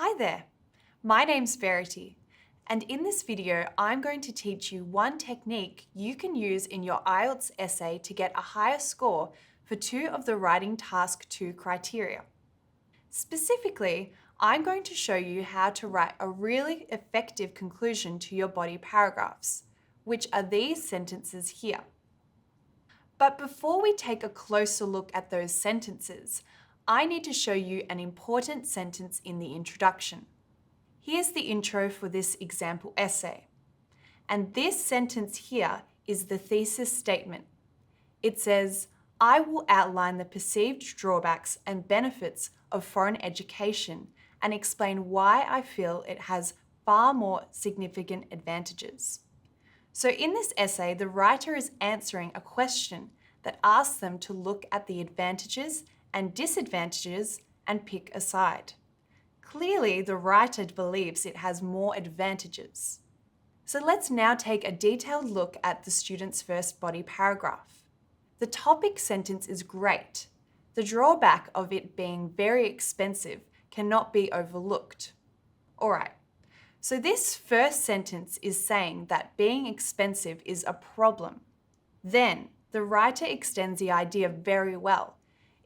Hi there, my name's Verity, and in this video I'm going to teach you one technique you can use in your IELTS essay to get a higher score for 2 of the Writing Task 2 criteria. Specifically, I'm going to show you how to write a really effective conclusion to your body paragraphs, which are these sentences here. But before we take a closer look at those sentences, I need to show you an important sentence in the introduction. Here's the intro for this example essay. And this sentence here is the thesis statement. It says, I will outline the perceived drawbacks and benefits of foreign education and explain why I feel it has far more significant advantages. So in this essay, the writer is answering a question that asks them to look at the advantages and disadvantages and pick a side. Clearly, the writer believes it has more advantages. So let's now take a detailed look at the student's first body paragraph. The topic sentence is great. The drawback of it being very expensive cannot be overlooked. All right, so this first sentence is saying that being expensive is a problem. Then, the writer extends the idea very well.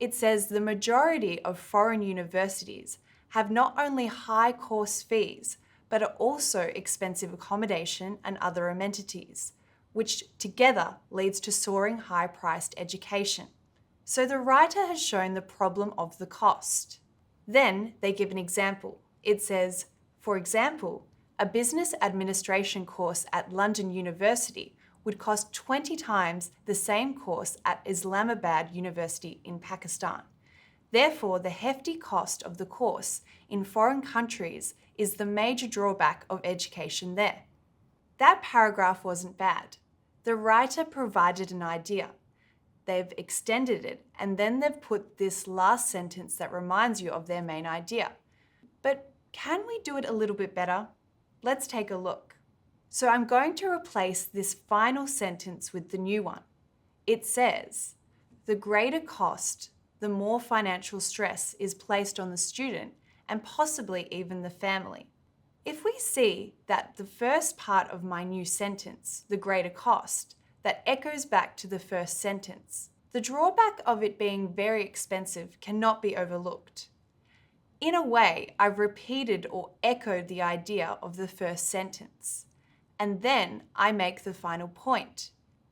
It says the majority of foreign universities have not only high course fees, but are also expensive accommodation and other amenities, which together leads to soaring high-priced education. So the writer has shown the problem of the cost. Then they give an example. It says, for example, a business administration course at London University would cost 20 times the same course at Islamabad University in Pakistan. Therefore, the hefty cost of the course in foreign countries is the major drawback of education there. That paragraph wasn't bad. The writer provided an idea. They've extended it, and then they've put this last sentence that reminds you of their main idea. But can we do it a little bit better? Let's take a look. So I'm going to replace this final sentence with the new one. It says, the greater cost, the more financial stress is placed on the student and possibly even the family. If we see that the first part of my new sentence, the greater cost, that echoes back to the first sentence, the drawback of it being very expensive cannot be overlooked. In a way, I've repeated or echoed the idea of the first sentence. And then I make the final point.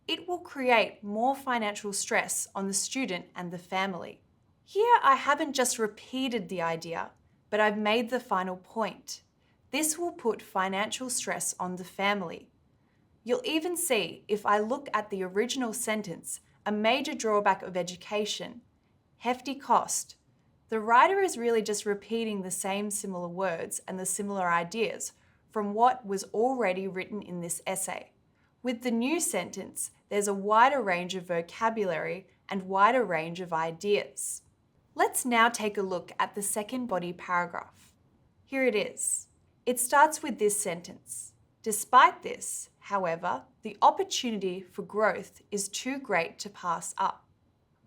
It will create more financial stress on the student and the family. Here I haven't just repeated the idea, but I've made the final point. This will put financial stress on the family. You'll even see, if I look at the original sentence, a major drawback of education, hefty cost. The writer is really just repeating the same similar words and the similar ideas from what was already written in this essay. With the new sentence, there's a wider range of vocabulary and wider range of ideas. Let's now take a look at the second body paragraph. Here it is. It starts with this sentence. Despite this, however, the opportunity for growth is too great to pass up.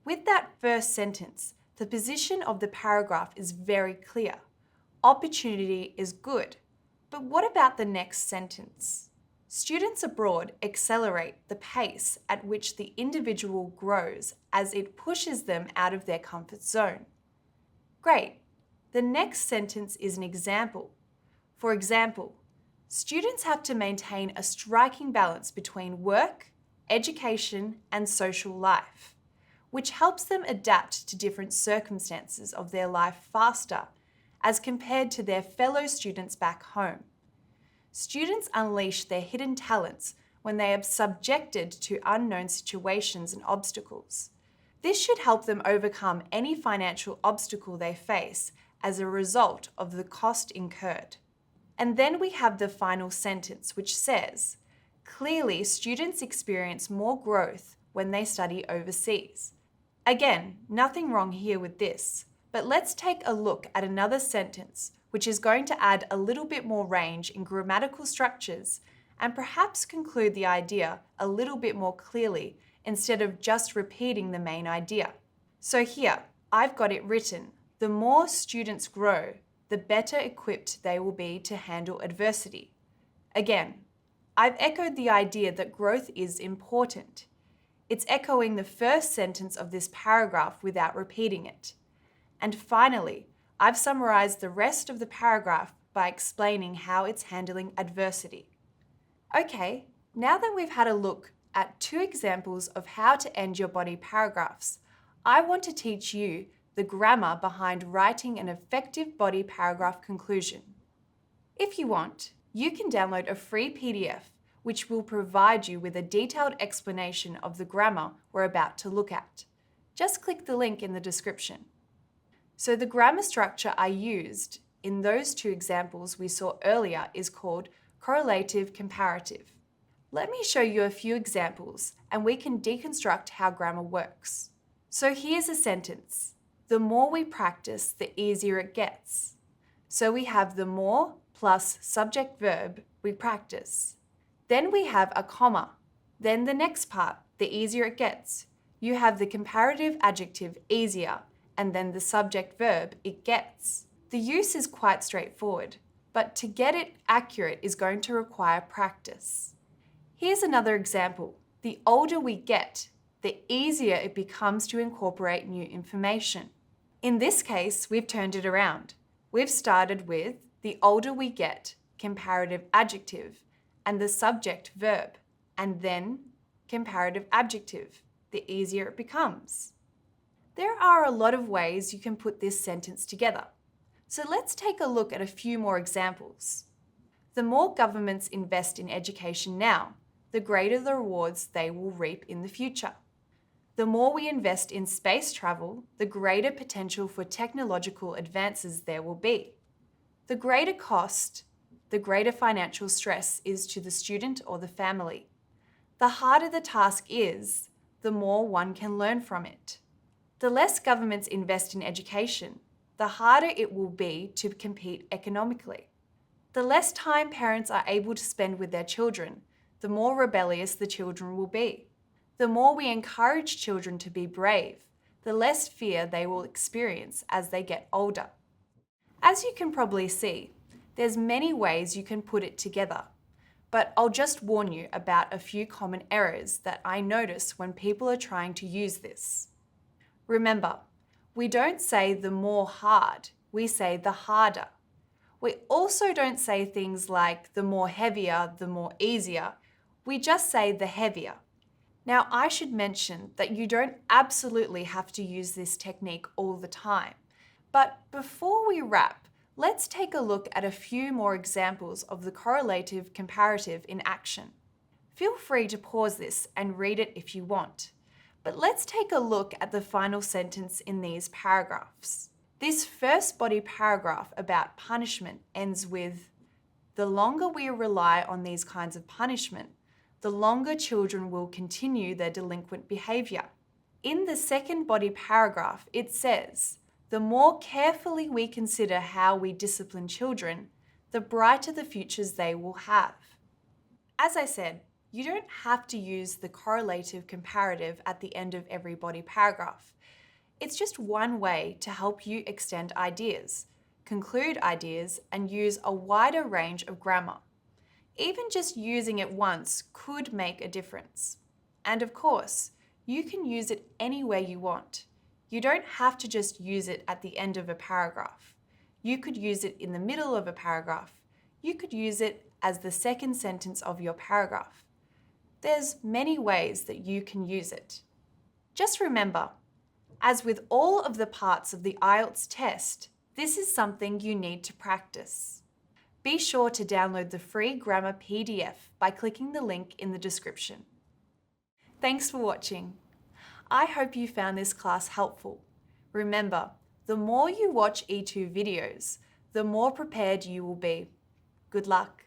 With that first sentence, the position of the paragraph is very clear. Opportunity is good. But what about the next sentence? Students abroad accelerate the pace at which the individual grows as it pushes them out of their comfort zone. Great. The next sentence is an example. For example, students have to maintain a striking balance between work, education, and social life, which helps them adapt to different circumstances of their life faster as compared to their fellow students back home. Students unleash their hidden talents when they are subjected to unknown situations and obstacles. This should help them overcome any financial obstacle they face as a result of the cost incurred. And then we have the final sentence, which says, clearly students experience more growth when they study overseas. Again, nothing wrong here with this, but let's take a look at another sentence which is going to add a little bit more range in grammatical structures and perhaps conclude the idea a little bit more clearly instead of just repeating the main idea. So here, I've got it written, the more students grow, the better equipped they will be to handle adversity. Again, I've echoed the idea that growth is important. It's echoing the first sentence of this paragraph without repeating it. And finally, I've summarized the rest of the paragraph by explaining how it's handling adversity. Okay, now that we've had a look at 2 examples of how to end your body paragraphs, I want to teach you the grammar behind writing an effective body paragraph conclusion. If you want, you can download a free PDF which will provide you with a detailed explanation of the grammar we're about to look at. Just click the link in the description. So the grammar structure I used in those 2 examples we saw earlier is called Correlative Comparative. Let me show you a few examples and we can deconstruct how grammar works. So here's a sentence. The more we practice, the easier it gets. So we have the more plus subject verb, we practice. Then we have a comma. Then the next part, the easier it gets. You have the comparative adjective easier and then the subject verb it gets. The use is quite straightforward, but to get it accurate is going to require practice. Here's another example. The older we get, the easier it becomes to incorporate new information. In this case, we've turned it around. We've started with the older we get, comparative adjective, and the subject verb, and then comparative adjective, the easier it becomes. There are a lot of ways you can put this sentence together. So let's take a look at a few more examples. The more governments invest in education now, the greater the rewards they will reap in the future. The more we invest in space travel, the greater potential for technological advances there will be. The greater cost, the greater financial stress is to the student or the family. The harder the task is, the more one can learn from it. The less governments invest in education, the harder it will be to compete economically. The less time parents are able to spend with their children, the more rebellious the children will be. The more we encourage children to be brave, the less fear they will experience as they get older. As you can probably see, there's many ways you can put it together, but I'll just warn you about a few common errors that I notice when people are trying to use this. Remember, we don't say the more hard, we say the harder. We also don't say things like the more heavier, the more easier. We just say the heavier. Now, I should mention that you don't absolutely have to use this technique all the time. But before we wrap, let's take a look at a few more examples of the correlative comparative in action. Feel free to pause this and read it if you want. But let's take a look at the final sentence in these paragraphs. This first body paragraph about punishment ends with, the longer we rely on these kinds of punishment, the longer children will continue their delinquent behaviour. In the second body paragraph, it says, the more carefully we consider how we discipline children, the brighter the futures they will have. As I said, you don't have to use the correlative comparative at the end of every body paragraph. It's just one way to help you extend ideas, conclude ideas, and use a wider range of grammar. Even just using it once could make a difference. And of course, you can use it anywhere you want. You don't have to just use it at the end of a paragraph. You could use it in the middle of a paragraph. You could use it as the second sentence of your paragraph. There's many ways that you can use it. Just remember, as with all of the parts of the IELTS test, this is something you need to practice. Be sure to download the free grammar PDF by clicking the link in the description. Thanks for watching. I hope you found this class helpful. Remember, the more you watch E2 videos, the more prepared you will be. Good luck.